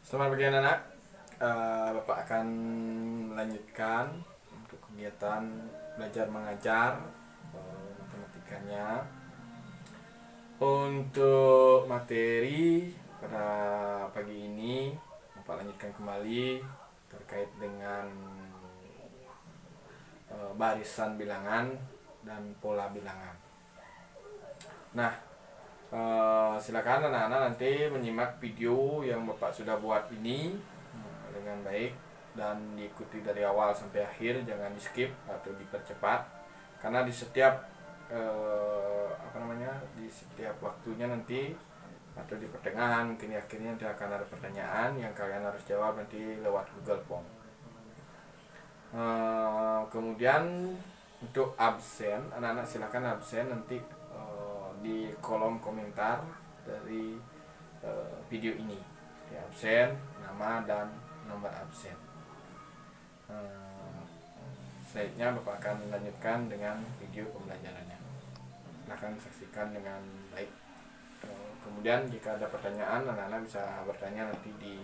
Selamat pagi anak-anak. Bapak akan melanjutkan untuk kegiatan belajar mengajar matematikanya. Untuk materi pada pagi ini Bapak lanjutkan kembali terkait dengan barisan bilangan dan pola bilangan. Nah, silakan anak-anak nanti menyimak video yang Bapak sudah buat ini dengan baik dan diikuti dari awal sampai akhir, jangan di skip atau dipercepat karena di setiap di setiap waktunya nanti atau di pertengahan mungkin di akhirnya nanti akan ada pertanyaan yang kalian harus jawab nanti lewat Google Form. Kemudian untuk absen, anak-anak silakan absen nanti di kolom komentar dari video ini ya, absen, nama dan nomor absen. Selanjutnya Bapak akan melanjutkan dengan video pembelajarannya. Silahkan saksikan dengan baik. Kemudian jika ada pertanyaan, anak-anak bisa bertanya nanti di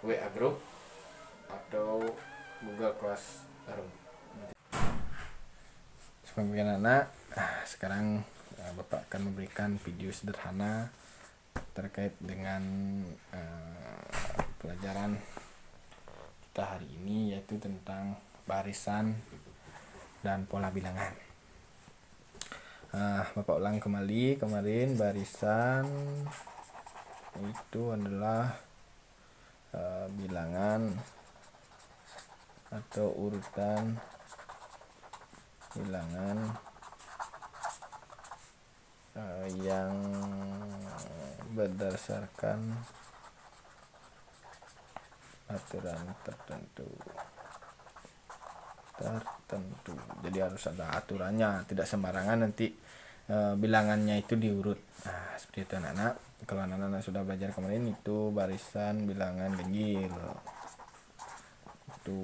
WA group atau Google Classroom. Sebagai anak-anak, sekarang Bapak akan memberikan video sederhana terkait dengan pelajaran kita hari ini, yaitu tentang barisan dan pola bilangan. Bapak ulang kembali, kemarin barisan itu adalah bilangan atau urutan bilangan yang berdasarkan aturan tertentu. Jadi harus ada aturannya, tidak sembarangan nanti bilangannya itu diurut. Seperti itu anak-anak. Kalau anak-anak sudah belajar kemarin itu barisan bilangan ganjil. Itu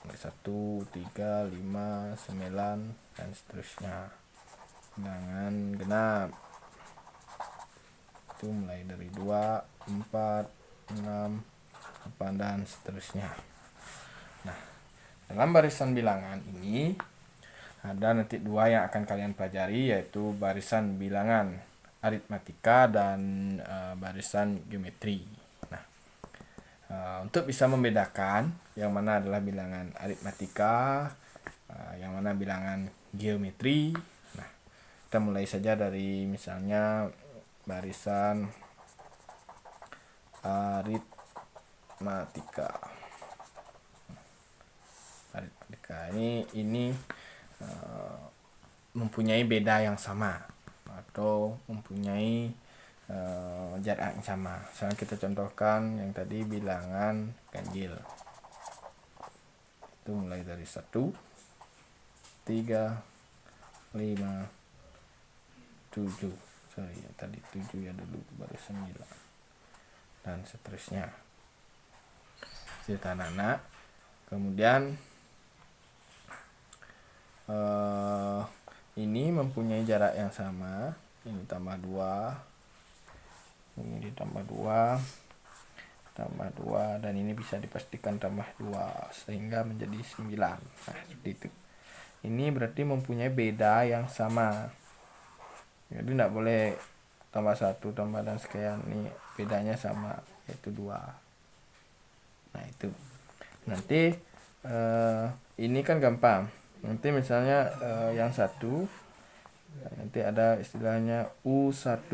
1, 3, 5, 9 dan seterusnya. Bilangan genap itu mulai dari 2, 4, 6, 8 dan seterusnya. Nah, dalam barisan bilangan ini ada nanti dua yang akan kalian pelajari, yaitu barisan bilangan aritmatika dan barisan geometri. Nah, untuk bisa membedakan yang mana adalah bilangan aritmatika, yang mana bilangan geometri, nah kita mulai saja dari misalnya barisan aritmatika. Ini mempunyai beda yang sama atau mempunyai jarak yang sama. Misalnya kita contohkan yang tadi bilangan ganjil. Itu mulai dari 1, 3, 5, 7. Tadi 7 ya dulu, baru 9. Dan seterusnya. Cerita anak-anak. Kemudian ini mempunyai jarak yang sama, ini tambah 2, ini ditambah 2, tambah 2, dan ini bisa dipastikan tambah 2 sehingga menjadi 9. Nah, seperti itu. Ini berarti mempunyai beda yang sama. Jadi tidak boleh tambah 1 tambah dan sekian, ini bedanya sama, yaitu 2. Nah, itu. Nanti ini kan gampang. Nanti misalnya yang 1 nanti ada istilahnya U1,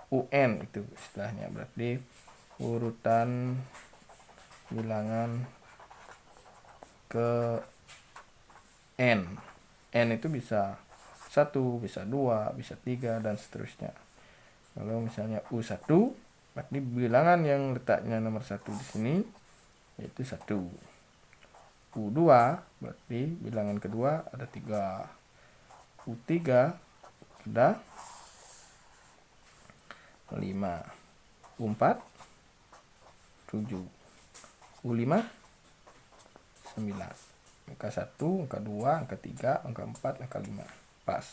UN itu istilahnya, berarti urutan bilangan ke N. N itu bisa 1, bisa 2, bisa 3 dan seterusnya. Kalau misalnya U1 berarti bilangan yang letaknya nomor 1 di sini yaitu 1. U2 berarti bilangan kedua ada 3. U3 ada 5. U4 7. U5 9. Angka 1, angka 2, angka 3, angka 4, angka 5. Pas.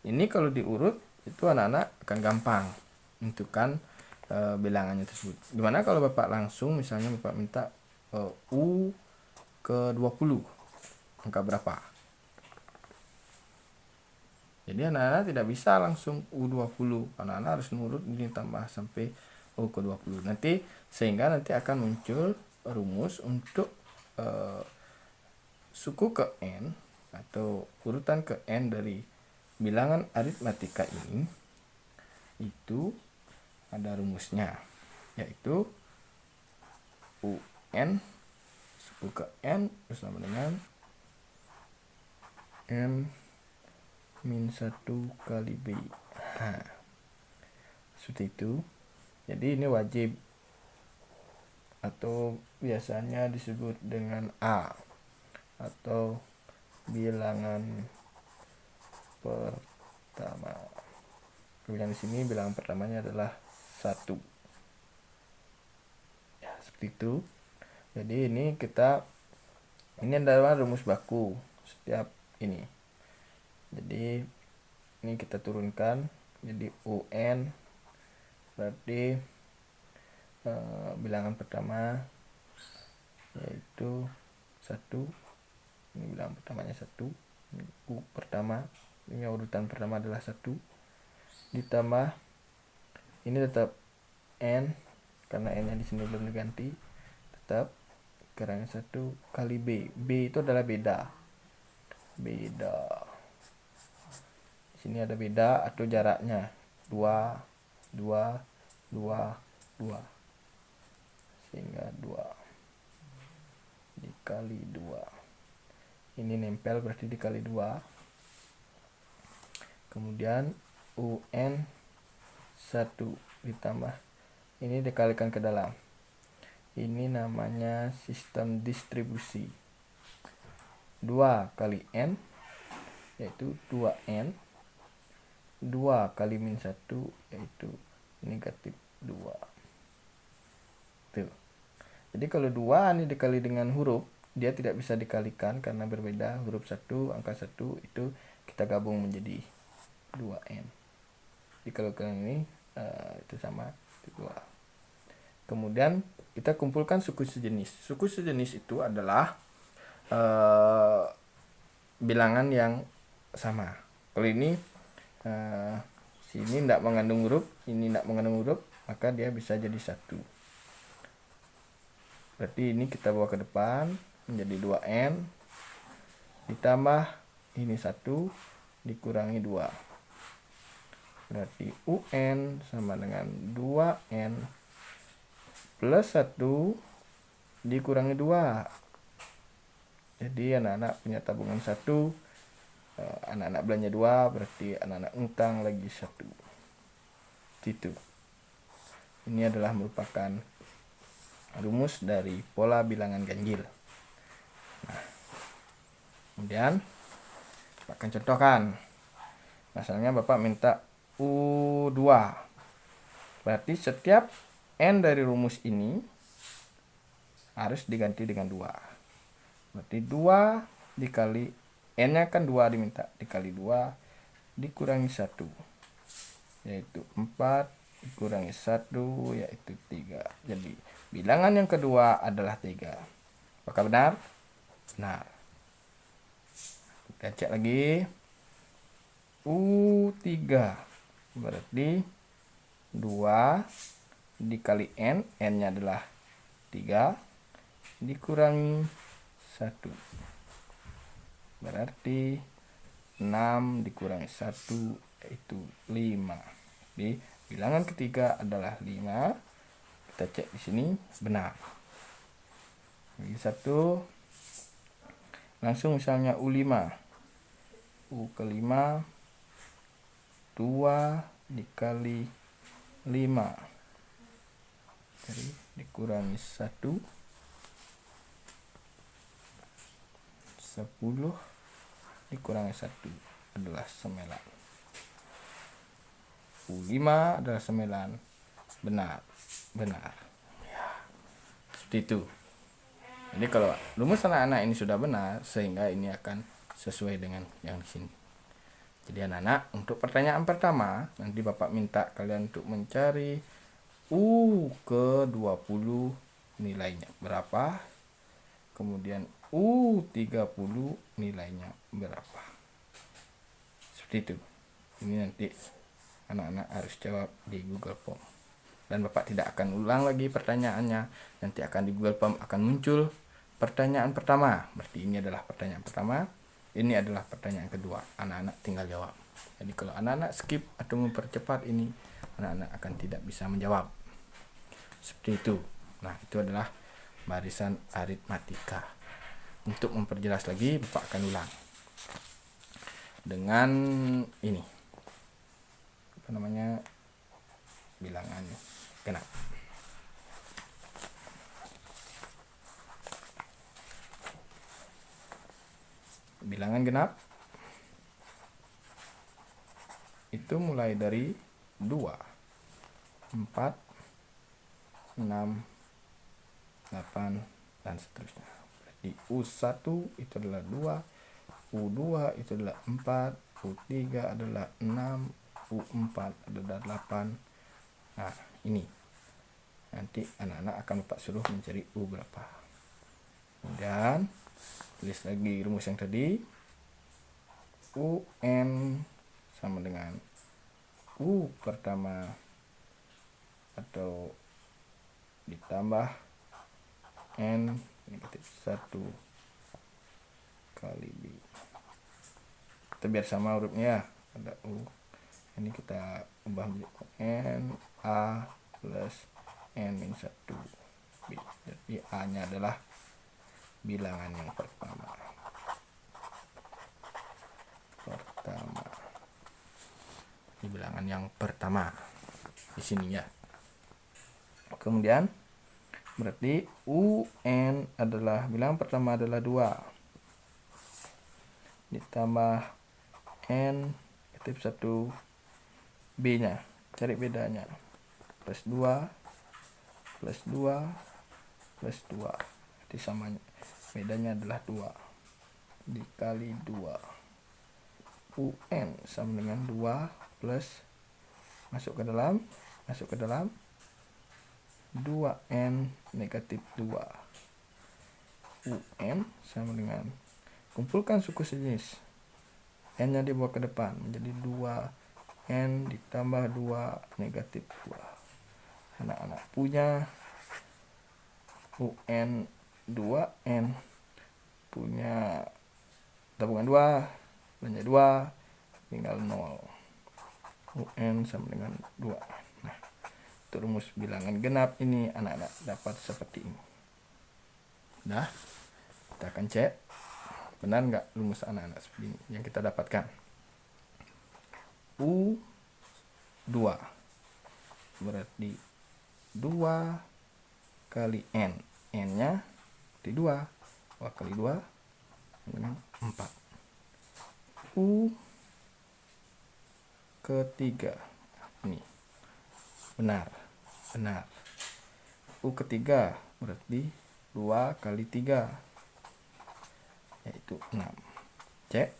Ini kalau diurut itu anak-anak akan gampang menentukan bilangannya tersebut. Gimana kalau Bapak langsung, misalnya Bapak minta U ke 20, angka berapa? Jadi anak-anak tidak bisa langsung U20, anak-anak harus nurut ini tambah sampai U ke 20. Sehingga nanti akan muncul rumus untuk suku ke N atau urutan ke N dari bilangan aritmatika ini. Itu ada rumusnya, yaitu UN suku ke N bersama dengan N min 1 kali B. Seperti itu. Jadi ini wajib atau biasanya disebut dengan A atau bilangan pertama. Kemudian di sini bilangan pertamanya adalah 1. Ya, seperti itu. Jadi ini adalah rumus baku setiap ini. Jadi ini kita turunkan jadi UN berarti bilangan pertama yaitu 1. Ini bilangan pertamanya 1. U pertama, ini urutan pertama adalah 1, ditambah ini tetap N karena N nya di sini belum diganti, tetap kurangnya 1 kali B. B itu adalah beda. Di sini ada beda atau jaraknya 2 sehingga 2 dikali 2. Ini nempel berarti dikali 2. Kemudian UN 1 ditambah ini dikalikan ke dalam. Ini namanya sistem distribusi. 2 kali N yaitu 2N. 2 kali min 1 yaitu negatif 2. Tuh. Jadi kalau 2 ini dikali dengan huruf, dia tidak bisa dikalikan karena berbeda. Huruf 1, angka 1 itu kita gabung menjadi 2N. Jadi kalau kalian ini itu sama 2. Kemudian kita kumpulkan suku sejenis. Suku sejenis itu adalah bilangan yang sama. Kalau ini sini tidak mengandung huruf, ini tidak mengandung huruf, maka dia bisa jadi 1. Berarti ini kita bawa ke depan menjadi 2N ditambah ini 1 dikurangi 2. Berarti UN sama dengan 2N plus 1 dikurangi 2. Jadi anak-anak punya tabungan 1, anak-anak belanja 2, berarti anak-anak utang lagi 1. Gitu. Ini adalah merupakan rumus dari pola bilangan ganjil. Nah, kemudian Bapak akan contohkan. Misalnya Bapak minta U2. Berarti setiap N dari rumus ini harus diganti dengan 2. Berarti 2 dikali N-nya kan 2 diminta, dikali 2 dikurangi 1 yaitu 4 dikurangi 1 yaitu 3. Jadi bilangan yang kedua adalah 3. Apakah benar? Benar. Kita cek lagi. U3 berarti 2 dikali N, N-nya adalah 3 dikurangi 1 berarti 6 dikurangi 1 yaitu 5. Jadi bilangan ketiga adalah 5. Kita cek di sini benar. Lagi 1 langsung misalnya U5. U ke 5 2 dikali 5 jadi dikurangi 1 10 dikurangi 1 adalah 9. U5 adalah 9. Benar ya, seperti itu. Jadi kalau rumus anak-anak ini sudah benar, sehingga ini akan sesuai dengan yang di sini. Jadi anak-anak, untuk pertanyaan pertama nanti Bapak minta kalian untuk mencari U ke 20 nilainya berapa, kemudian U30 nilainya berapa. Seperti itu. Ini nanti anak-anak harus jawab di Google Form. Dan Bapak tidak akan ulang lagi pertanyaannya. Nanti akan di Google Form akan muncul pertanyaan pertama. Berarti ini adalah pertanyaan pertama. Ini adalah pertanyaan kedua. Anak-anak tinggal jawab. Jadi kalau anak-anak skip atau mempercepat ini, anak-anak akan tidak bisa menjawab. Seperti itu. Nah, itu adalah barisan aritmatika. Untuk memperjelas lagi, Bapak akan ulang dengan ini, apa namanya, bilangan genap. Bilangan genap itu mulai dari 2, 4, 6, 8, dan seterusnya. Berarti U1 itu adalah 2, U2 itu adalah 4, U3 adalah 6, U4 adalah 8. Nah, ini nanti anak-anak akan Bapak suruh mencari U berapa. Dan tulis lagi rumus yang tadi. UN sama dengan U pertama atau ditambah N negatif 1 kali B. Kita biar sama hurufnya, ada U. Ini kita ubah menjadi N A plus N min 1 B. Jadi A nya adalah bilangan yang pertama. Ini bilangan yang pertama di sini ya. Kemudian berarti UN adalah bilangan pertama adalah 2 ditambah N negatif 1 B nya, cari bedanya, plus 2 plus 2 plus 2, jadi samanya bedanya adalah 2 dikali 2. UN sama dengan 2 plus masuk ke dalam 2N negatif 2. UN sama dengan, kumpulkan suku sejenis, N nya dibawa ke depan menjadi 2N ditambah 2 negatif 2. Anak-anak punya UN 2N, punya tabungan 2, belanja 2, tinggal 0. UN sama dengan 2. Nah, untuk rumus bilangan genap ini anak-anak dapat seperti ini. Nah, kita akan cek benar nggak rumus anak-anak seperti ini yang kita dapatkan. U2 berarti 2 kali N. N nya di 2. 2 kali 2 dengan 4. U ketiga ini benar. U ketiga berarti 2 kali 3 yaitu 6. Cek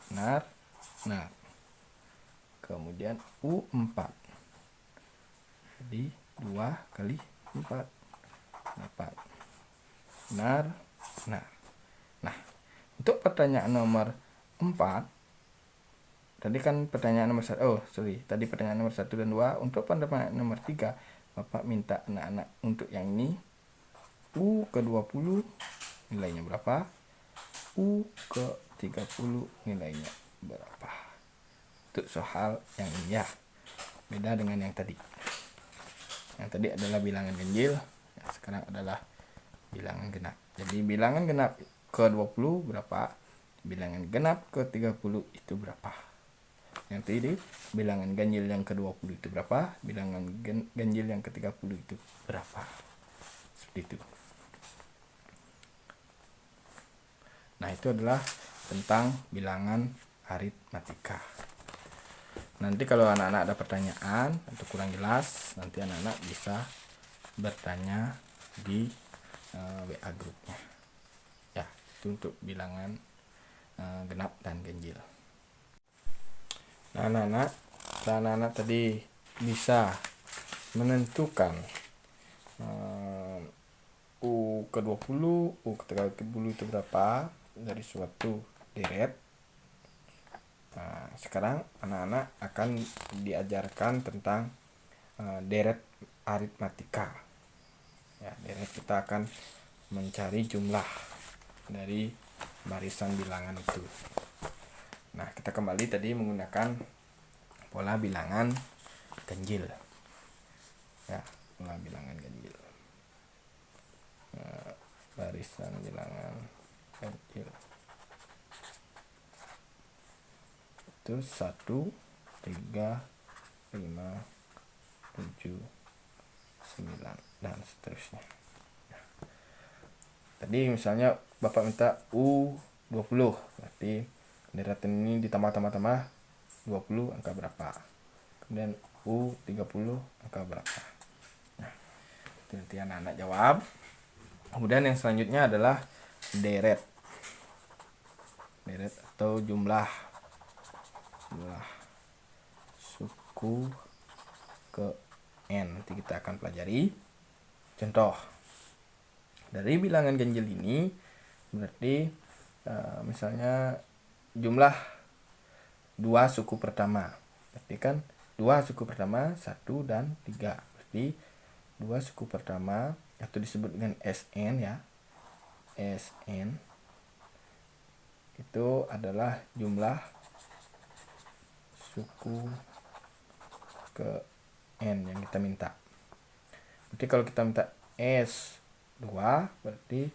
benar. Kemudian U4 jadi 2 kali 4 8. Benar. Nah, untuk pertanyaan nomor 4 tadi kan pertanyaan nomor 1. Tadi pertanyaan nomor 1 dan 2. Untuk pertanyaan nomor 3, Bapak minta anak-anak untuk yang ini U ke 20 nilainya berapa? U ke 30 nilainya berapa? Untuk soal yang ini ya. Beda dengan yang tadi. Yang tadi adalah bilangan ganjil, yang sekarang adalah bilangan genap. Jadi bilangan genap ke 20 berapa? Bilangan genap ke 30 itu berapa? Yang tadi bilangan ganjil yang ke-20 itu berapa? Bilangan ganjil yang ke-30 itu berapa? Seperti itu. Nah, itu adalah tentang bilangan aritmatika. Nanti kalau anak-anak ada pertanyaan atau kurang jelas, nanti anak-anak bisa bertanya di WA grupnya. Ya, itu untuk bilangan genap dan ganjil. Nah, anak-anak tadi bisa menentukan U ke-20, U ke-30 itu berapa dari suatu deret. Nah, sekarang anak-anak akan diajarkan tentang deret aritmatika. Ya, deret kita akan mencari jumlah dari barisan bilangan itu. Nah, kita kembali tadi menggunakan pola bilangan ganjil. Ya, pola bilangan ganjil. Barisan bilangan ganjil. Itu 1, 3, 5, 7, 9 dan seterusnya. Tadi misalnya Bapak minta U20, berarti deretan ini ditambah-tambah 20 angka berapa. Kemudian U30 angka berapa. Nah, itu nanti anak-anak jawab. Kemudian yang selanjutnya adalah deret. Deret atau jumlah suku ke N. Nanti kita akan pelajari. Contoh, dari bilangan ganjil ini berarti misalnya jumlah 2 suku pertama. Berarti kan 2 suku pertama 1 dan 3. Berarti 2 suku pertama atau disebut dengan SN ya. SN itu adalah jumlah suku ke N yang kita minta. Berarti kalau kita minta S2 berarti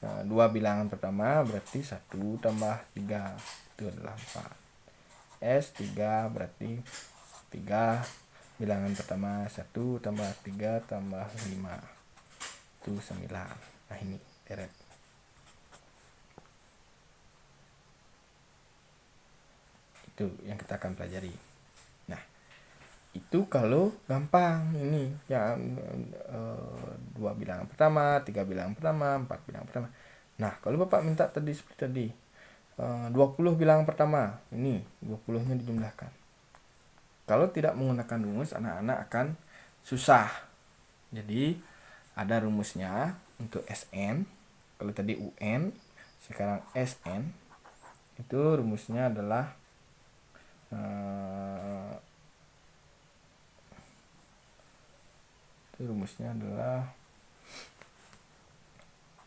2 bilangan pertama berarti 1 tambah 3 itu adalah 4. S3 berarti 3 bilangan pertama 1 tambah 3 tambah 5 itu 9. Nah, ini deret. Itu yang kita akan pelajari. Nah, itu kalau gampang ini yang 2 bilangan pertama, 3 bilangan pertama, 4 bilangan pertama. Nah, kalau Bapak minta tadi seperti tadi 20 bilangan pertama, ini 20-nya dijumlahkan. Kalau tidak menggunakan rumus, anak-anak akan susah. Jadi ada rumusnya untuk SN. Kalau tadi UN, sekarang SN. Itu rumusnya adalah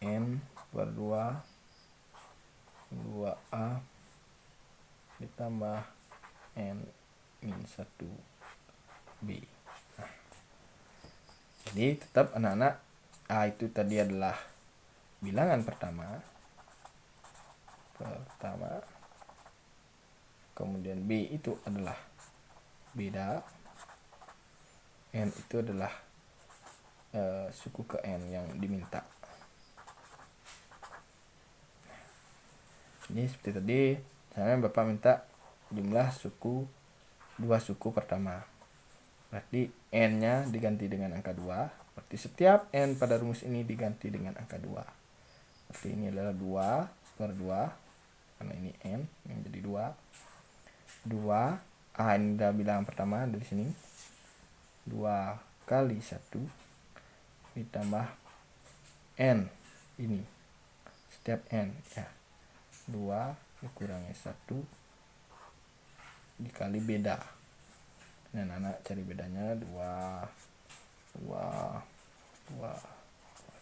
N per 2A ditambah N min 1B. Nah, jadi tetap anak-anak A itu tadi adalah bilangan pertama, kemudian B itu adalah beda, N itu adalah suku ke N yang diminta. Jadi seperti tadi, misalnya Bapak minta jumlah suku 2 suku pertama. Berarti N-nya diganti dengan angka 2. Berarti setiap N pada rumus ini diganti dengan angka 2. Berarti ini adalah 2 per 2. Karena ini N yang jadi 2. 2. A ini adalah bilangan pertama dari sini. 2 kali 1 ditambah N ini. Setiap N ya. 2 dikurangi 1 dikali beda. Nah, anak cari bedanya 2.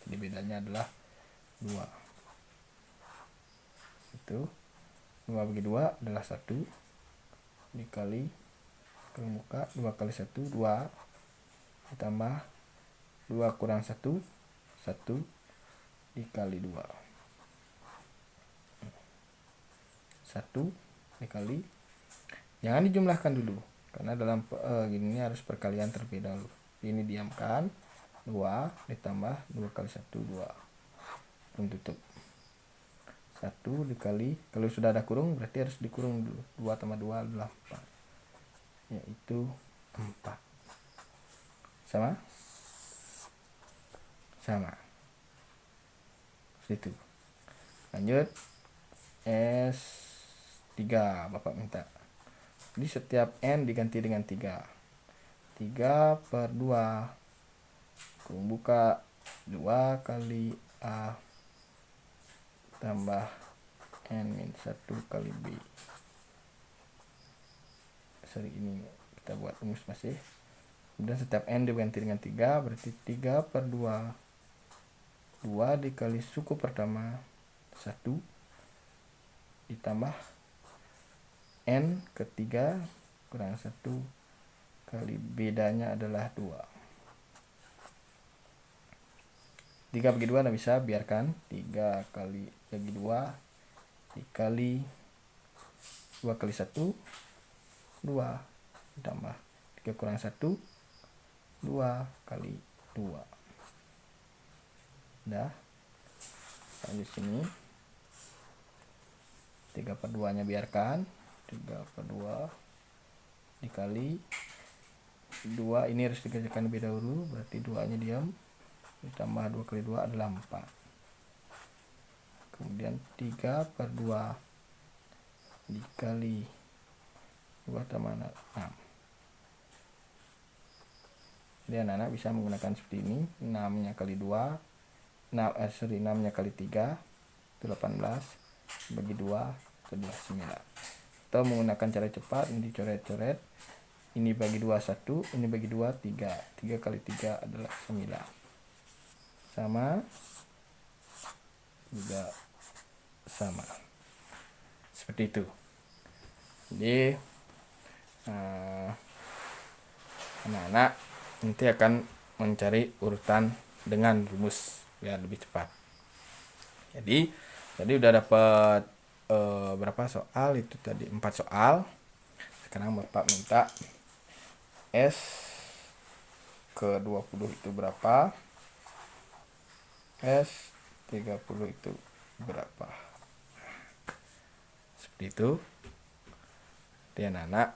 Jadi bedanya adalah 2. Itu 2 bagi 2 adalah 1 dikali ke muka 2 kali 1 2 ditambah 2 kurang 1 dikali 2. 1 dikali, jangan dijumlahkan dulu karena dalam gini harus perkalian terlebih dahulu. Ini diamkan, 2 ditambah 2 kali 1 2 belum tutup. 1 dikali, kalau sudah ada kurung berarti harus dikurung dulu. 2 tambah 2 adalah 4, yaitu 4. Sama itu. Lanjut S3 Bapak minta. Jadi setiap N diganti dengan 3. 3/2 kurung buka 2 kali A tambah N-1 kali B. Ini kita buat rumus masih. Kemudian setiap N diganti dengan 3, berarti 3/2 2 dikali suku pertama 1 ditambah N ketiga kurang 1 kali bedanya adalah 2. 3/2 tidak bisa, biarkan. 3 kali bagi 2 dikali 2 kali 1 2 ditambah 3 kurang 1 2 kali 2. Udah. Lanjut sini 3/2 nya biarkan. 3/2 dikali 2, ini harus dikerjakan lebih dahulu, berarti 2 nya diam, ditambah 2 kali 2 adalah 4. Kemudian 3/2 dikali 2 tambah 6. Jadi anak-anak bisa menggunakan seperti ini. 6 nya kali 2 6 nya kali 3 itu 18 bagi 2 itu adalah 9. Atau menggunakan cara cepat, ini dicoret-coret, ini bagi 2 1, ini bagi 2 3. 3 kali 3 adalah 9. Sama juga sama. Seperti itu. Jadi anak-anak nanti akan mencari urutan dengan rumus biar lebih cepat. Jadi tadi udah dapat berapa soal itu tadi? 4 soal. Sekarang Bapak minta S ke 20 itu berapa? S 30 itu berapa? Seperti itu. Jadi anak-anak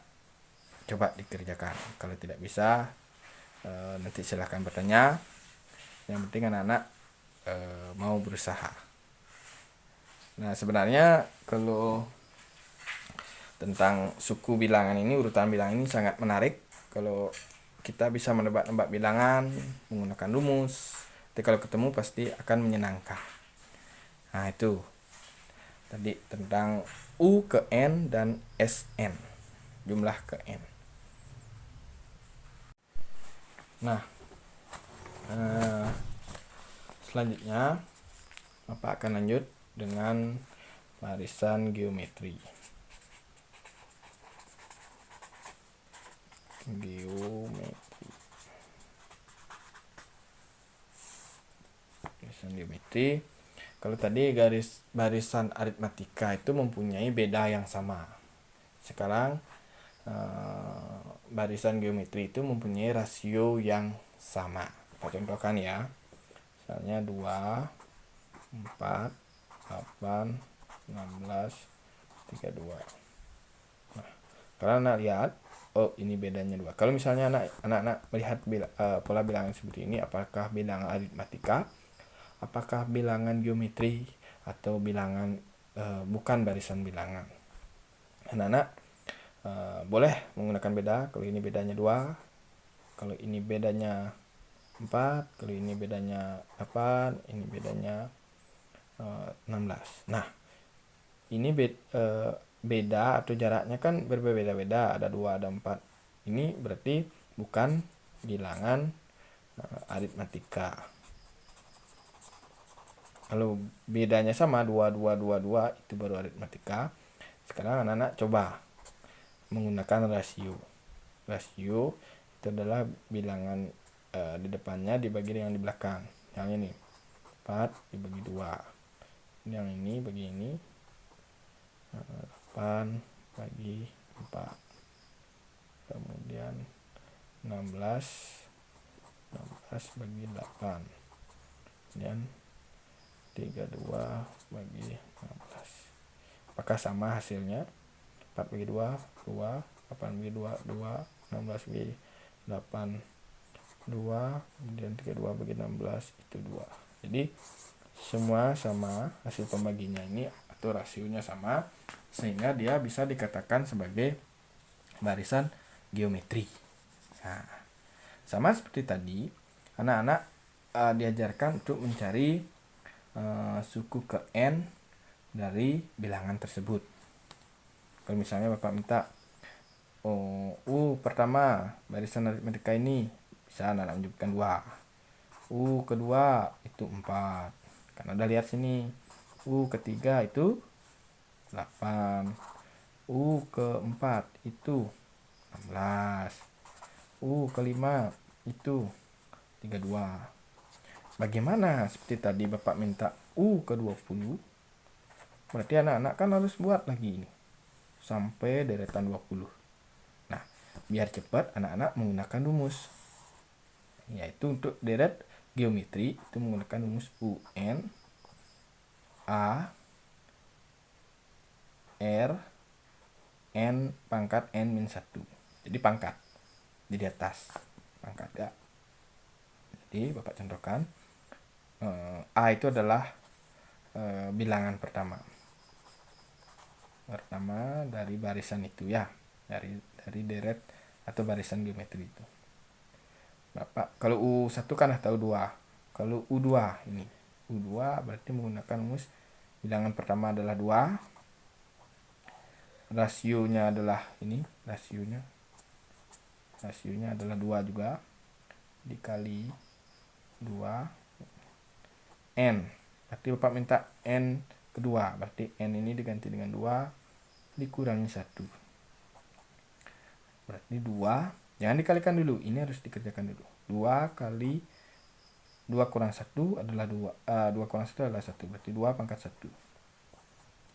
coba dikerjakan. Kalau tidak bisa nanti silahkan bertanya. Yang penting anak-anak mau berusaha. Nah, sebenarnya kalau tentang suku bilangan ini, urutan bilangan ini sangat menarik. Kalau kita bisa menebak-nebak bilangan menggunakan rumus, tapi kalau ketemu pasti akan menyenangkan. Nah, itu tadi tentang U ke N dan SN, jumlah ke N. Nah, selanjutnya Bapak akan lanjut dengan barisan geometri. Barisan geometri. Kalau tadi barisan aritmatika itu mempunyai beda yang sama. Sekarang barisan geometri itu mempunyai rasio yang sama. Kita contohkan ya. Misalnya 2, 4, 8, 16, 32. Nah, kalau anak lihat, oh ini bedanya 2. Kalau misalnya anak-anak melihat pola bilangan seperti ini, apakah bilangan aritmatika, apakah bilangan geometri, atau bilangan bukan barisan bilangan. Anak-anak boleh menggunakan beda. Kalau ini bedanya 2, kalau ini bedanya 4, kalau ini bedanya 8, ini bedanya 16. Nah, ini beda atau jaraknya kan berbeda-beda, ada 2, ada 4. Ini berarti bukan bilangan aritmatika. Kalau bedanya sama 2, 2, 2, 2 itu baru aritmatika. Sekarang anak-anak coba menggunakan rasio. Rasio itu adalah bilangan di depannya dibagi dengan di belakang. Yang ini 4 dibagi 2. Yang ini bagi ini 8 bagi 4. Kemudian 16 bagi 8. Kemudian 32 bagi 16. Apakah sama hasilnya? 4 bagi 2, 2. 8 bagi 2, 2. 16 bagi 8, 2. Kemudian 32 bagi 16 itu 2. Jadi semua sama hasil pembaginya ini atau rasionya sama, sehingga dia bisa dikatakan sebagai barisan geometri. Nah, Sama seperti tadi, anak-anak diajarkan untuk mencari suku ke N dari bilangan tersebut. Kalau misalnya Bapak minta pertama barisan aritmetika ini, bisa anak menunjukkan 2. Kedua itu 4. Karena udah lihat sini. Ketiga itu 8. Keempat itu 16. Kelima itu 32. Bagaimana seperti tadi Bapak minta ke 20, berarti anak-anak kan harus buat lagi ini sampai deretan 20. Nah, biar cepat anak-anak menggunakan rumus, yaitu untuk deret geometri itu menggunakan rumus UN A R N pangkat N min 1. Jadi pangkat di atas pangkat ya. Jadi Bapak contohkan, A itu adalah bilangan pertama dari barisan itu ya, dari deret atau barisan geometri itu. Bapak kalau U1 kan tahu 2. Kalau U2 ini, U2 berarti menggunakan rumus bilangan pertama adalah 2. Rasionya adalah ini, rasionya adalah 2 juga, dikali 2 N. Berarti Bapak minta N kedua, berarti N ini diganti dengan 2 dikurangi 1. Berarti 2, jangan dikalikan dulu, ini harus dikerjakan dulu. 2 kali 2 kurang 1 adalah 2. 2 kurang 1 adalah 1, berarti 2 pangkat 1.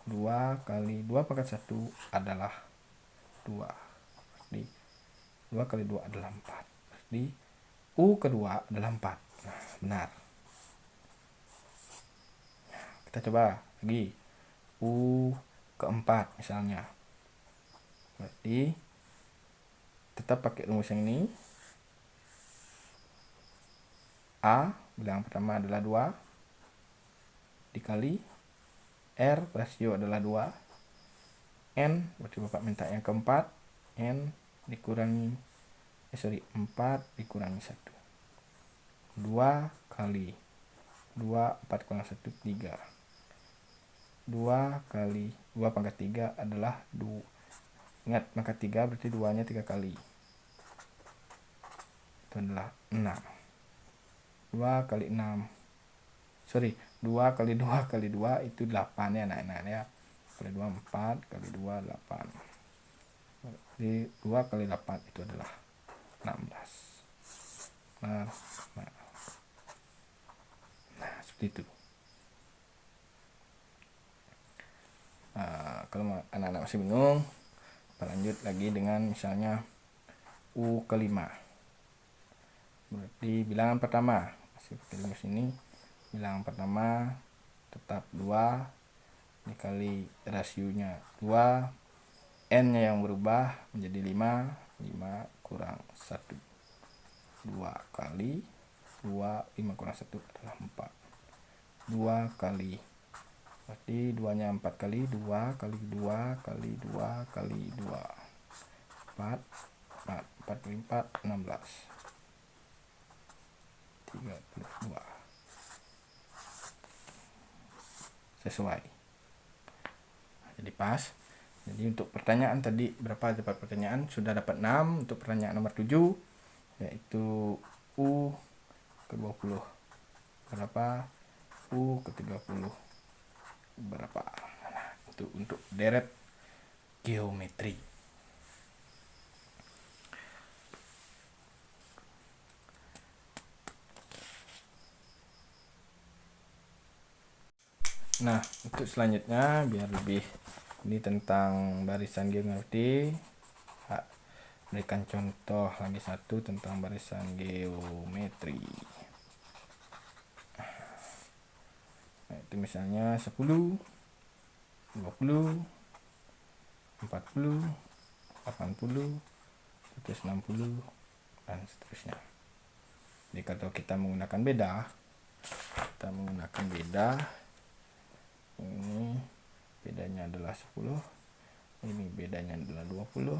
2 kali 2 pangkat 1 adalah 2. Berarti 2 kali 2 adalah 4. Berarti U kedua adalah 4. Nah, benar. Kita coba lagi. U keempat misalnya. Berarti tetap pakai rumus yang ini. A bilangan pertama adalah 2 dikali R rasio adalah 2. N berarti Bapak minta yang keempat, N dikurangi 4 dikurangi 1. 2 kali 2, 4 kurang 1 3. 2 kali 2 pangkat 3 adalah 2. Ingat pangkat 3 berarti 2 nya 3 kali, itu adalah 6. 2 kali 2 kali 2 kali 2 itu 8 ya anak-anak ya. Kali 2 4 kali 2 8. Jadi 2 kali 8 itu adalah 16. Nah, seperti itu. Kalau anak-anak masih bingung, lanjut lagi dengan misalnya U kelima. Berarti bilangan pertama masih pakai rumus ini. Bilangan pertama tetap 2 dikali rasionya 2, N nya yang berubah menjadi 5 kurang 1. 2 kali 2, 5 kurang 1 adalah 4. 2 kali, berarti 2 nya 4 kali, 2 kali 2 kali 2 kali 2 4 kali 4 16 32 sesuai. Jadi pas. Jadi untuk pertanyaan tadi berapa dapat pertanyaan? Sudah dapat 6. Untuk pertanyaan nomor 7 yaitu U ke-20 berapa? U ke-30 berapa? Nah, itu untuk deret geometri. Nah, untuk selanjutnya biar lebih ini tentang barisan geometri, berikan contoh lagi satu tentang barisan geometri. Nah, itu misalnya 10, 20, 40, 80, 160 dan seterusnya. Jadi kalau kita menggunakan beda, ini bedanya adalah 10, ini bedanya adalah 20,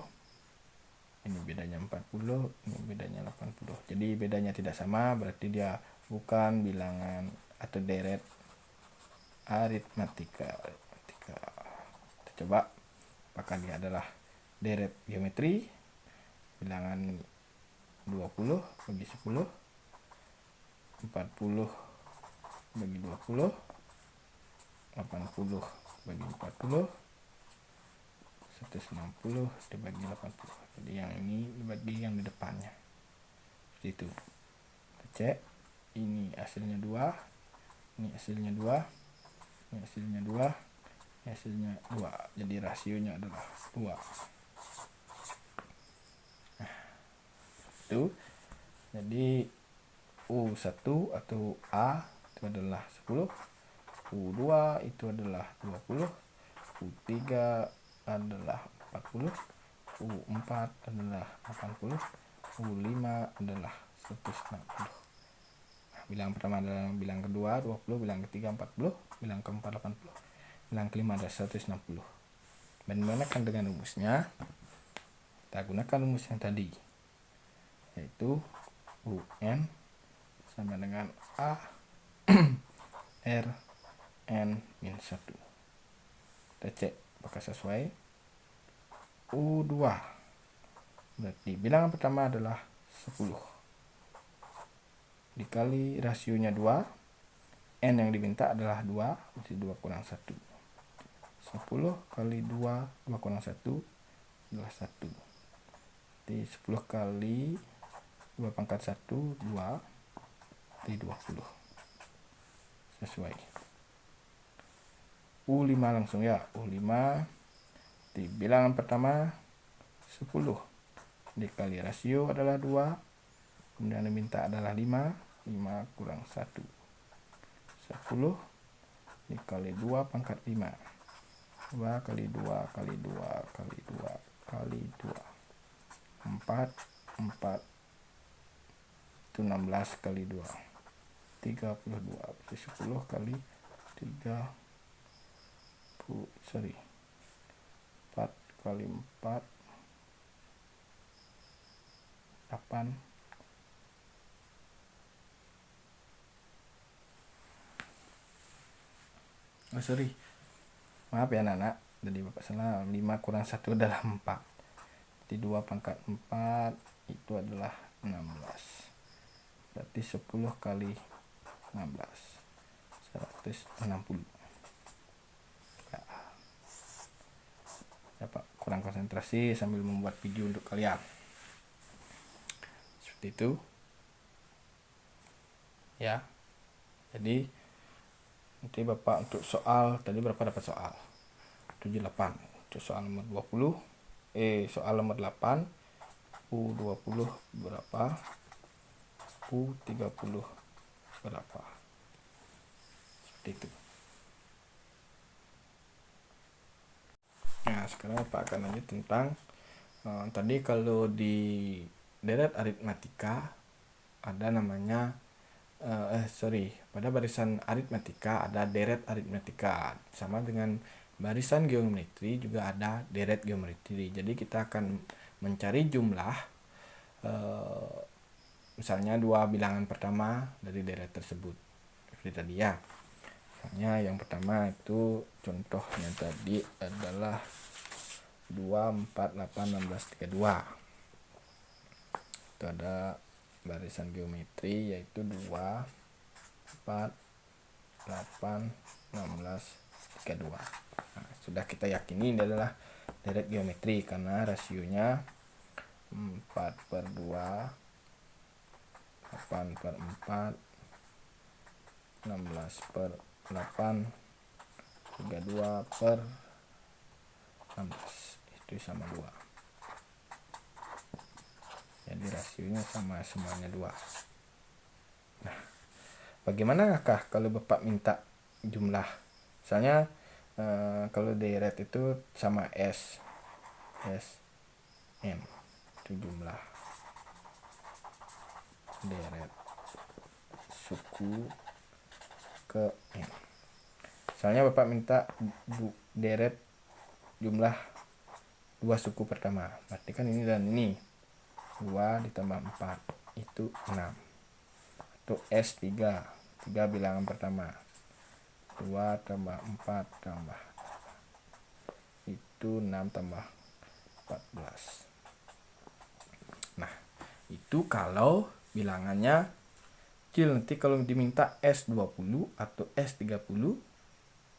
ini bedanya 40, ini bedanya 80. Jadi bedanya tidak sama, berarti dia bukan bilangan atau deret aritmatika. Kita coba apakah dia adalah deret geometri. Bilangan 20 bagi 10, 40 bagi 20, 80 bagi 40, 160 dibagi 80. Jadi yang ini dibagi yang di depannya. Seperti itu. Kita cek. Ini hasilnya 2, ini hasilnya 2, ini hasilnya 2, ini hasilnya 2. Jadi rasionya adalah 2. Nah, itu. Jadi U1 atau A itu adalah 10, U2 itu adalah 20, U3 adalah 40, U4 adalah 80, U5 adalah 160. Bilangan pertama adalah bilangan kedua 20, bilangan ketiga 40, bilangan keempat 80, bilangan kelima adalah 160. Dan menggunakan dengan rumusnya, kita gunakan rumus yang tadi, yaitu UN sama dengan A R N min 1. Kita cek apakah sesuai. U2 berarti bilangan pertama adalah 10 dikali rasionya 2, N yang diminta adalah 2, berarti 2 kurang 1. 10 kali 2, 2 kurang 1 adalah 1. Jadi 10 kali 2 pangkat 1, 2, jadi 20. Sesuai. U5 langsung ya. U5 di bilangan pertama 10 dikali rasio adalah 2, kemudian diminta adalah 5, 5 kurang 1. 10 dikali 2 pangkat 5. 2 kali 2 kali 2 kali 2 kali 2. 4 itu 16 kali 2. 32. Berarti 10 kali 3 4 kali 4 8. Maaf ya anak-anak, jadi bapak salah. 5 kurang 1 adalah 4. Jadi 2 pangkat 4 itu adalah 16. Berarti 10 kali 16 160. Ya Pak, kurang konsentrasi sambil membuat video untuk kalian. Seperti itu. Ya. Jadi nanti Bapak untuk soal tadi berapa dapat soal? 78. Untuk soal nomor 20, soal nomor 8, U20 berapa? U30 berapa? Seperti itu. Nah, sekarang Bapak akan lanjut tentang tadi kalau di deret aritmatika ada namanya pada barisan aritmatika ada deret aritmatika, sama dengan barisan geometri juga ada deret geometri. Jadi kita akan mencari jumlah misalnya 2 bilangan pertama dari deret tersebut seperti tadi ya. Misalnya yang pertama itu contohnya tadi adalah 2, 4, 8, 16, 32. Itu ada barisan geometri yaitu 2, 4, 8, 16, 32. Nah, sudah kita yakini ini adalah deret geometri karena rasionya 4/2, 8/4, 16/8, 32/16 itu sama 2. Jadi rasionya sama semuanya 2. Nah, bagaimanakah kalau Bapak minta jumlah? Misalnya kalau deret itu sama S M itu jumlah deret suku ke M. Misalnya Bapak minta deret jumlah 2 suku pertama, berarti kan ini dan ini. 2 ditambah 4 itu 6. Untuk S3, 3 bilangan pertama, 2 tambah 4 tambah itu 6 tambah 14. Nah, itu kalau bilangannya kecil. Nanti kalau diminta S20 atau S30,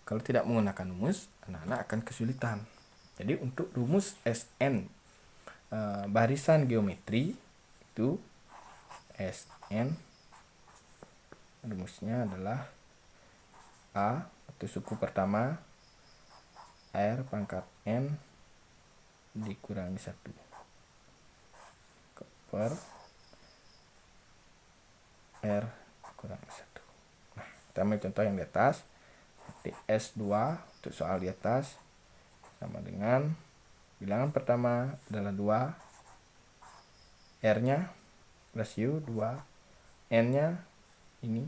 kalau tidak menggunakan rumus, anak-anak akan kesulitan. Jadi untuk rumus SN barisan geometri itu SN rumusnya adalah A atau suku pertama R pangkat N dikurangi 1 per R kurangi 1. Nah, kita ambil contoh yang di atas. Nanti S2 untuk soal di atas sama dengan bilangan pertama adalah 2, R-nya rasio 2, N-nya ini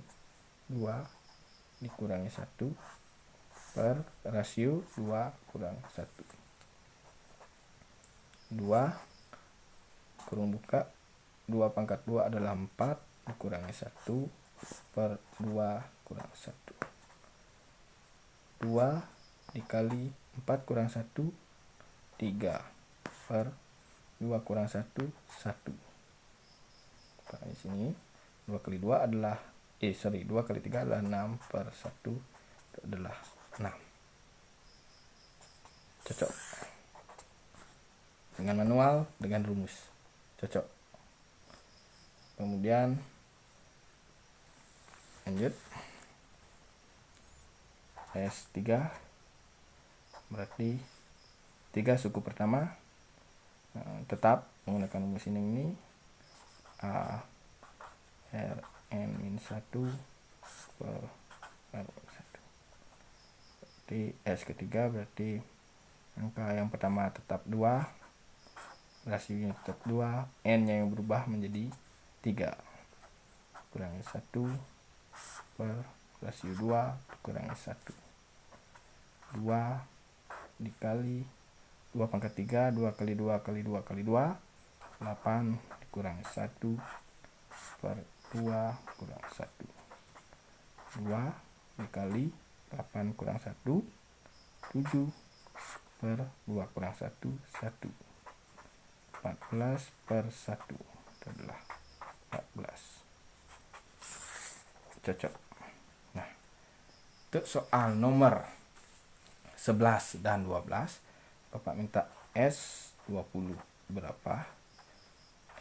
2 dikurangi 1 per rasio 2 kurang 1. 2 kurung buka, 2 pangkat 2 adalah 4 dikurangi 1 per 2 kurang 1. 2 dikali 4 kurang 1, 3 per 2 kurang 1, 1. Nah, di sini 2 kali 2 adalah 2 kali 3 adalah 6 per 1 itu adalah 6. Cocok. Dengan manual, dengan rumus. Cocok. Kemudian lanjut. S3 berarti 3 suku pertama tetap menggunakan rumus ini A R N-1 per R-1. Berarti S ketiga berarti angka yang pertama tetap 2, rasionya tetap 2, N-nya yang berubah menjadi 3 kurangi 1 per rasio 2 kurangi 1. 2 dikali 2 pangkat 3, 2 kali 2 kali 2 kali 2, 8 dikurangi 1 per 2 kurang 1. 2 dikali 8 kurang 1, 7 per 2 kurang 1, 1. 14 per 1 itu adalah 14. Cocok. Nah, untuk soal nomor 11 dan 12, Bapak minta S20 berapa,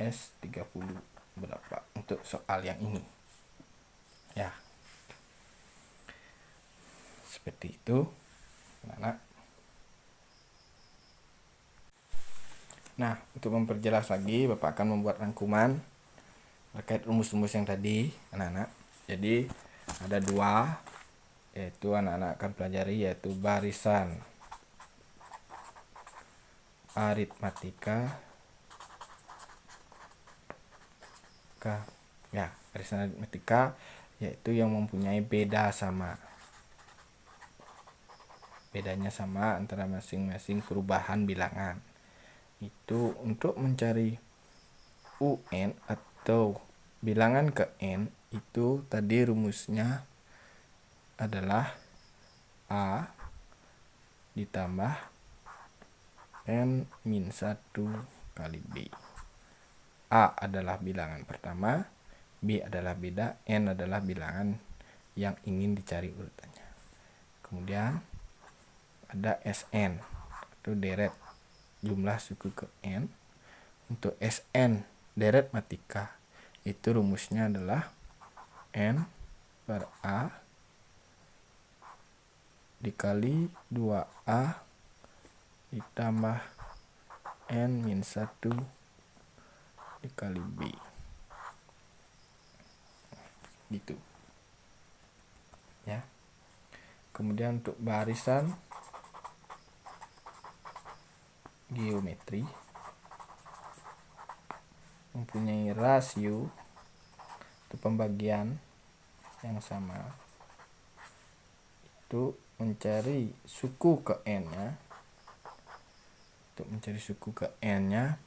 S30 berapa untuk soal yang ini. Ya. Seperti itu, anak. Nah, untuk memperjelas lagi, Bapak akan membuat rangkuman terkait rumus-rumus yang tadi, anak-anak. Jadi, ada 2, yaitu anak-anak akan pelajari, yaitu barisan aritmatika. Barisan aritmatika yaitu yang mempunyai beda sama. Bedanya sama antara masing-masing perubahan bilangan. Itu untuk mencari UN atau bilangan ke N, itu tadi rumusnya adalah A ditambah N-1 kali B. A adalah bilangan pertama, B adalah beda, N adalah bilangan yang ingin dicari urutannya. Kemudian ada SN, itu deret jumlah suku ke N. Untuk SN deret matika, itu rumusnya adalah N per A dikali 2A ditambah N-1 dikali B. Gitu. Ya. Kemudian untuk barisan geometri mempunyai rasio atau pembagian yang sama, itu mencari suku ke N-nya. Untuk mencari suku ke N-nya,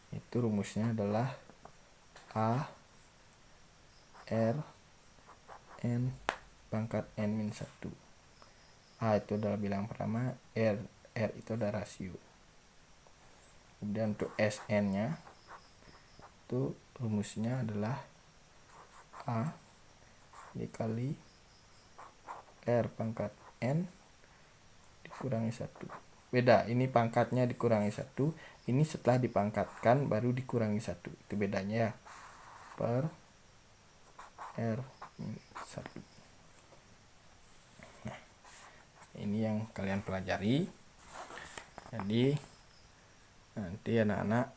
Itu rumusnya adalah A R N pangkat N min 1. A itu adalah bilangan pertama, R itu adalah rasio. Kemudian untuk Sn nya itu rumusnya adalah A dikali R pangkat N dikurangi 1. Beda, ini pangkatnya dikurangi 1, ini setelah dipangkatkan baru dikurangi 1. Itu bedanya ya. Per R min 1. Nah, ini yang kalian pelajari. Jadi nanti anak-anak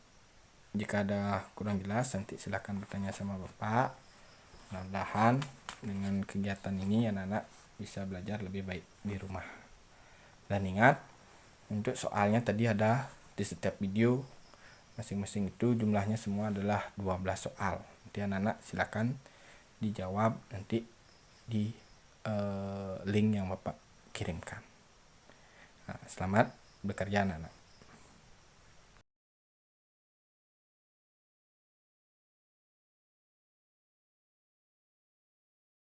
jika ada kurang jelas nanti silahkan bertanya sama Bapak. Mudah-mudahan dengan kegiatan ini anak-anak bisa belajar lebih baik di rumah. Dan ingat, untuk soalnya tadi ada di setiap video masing-masing itu jumlahnya semua adalah 12 soal. Nanti anak-anak silakan dijawab nanti di link yang Bapak kirimkan. Nah, selamat bekerja anak-anak.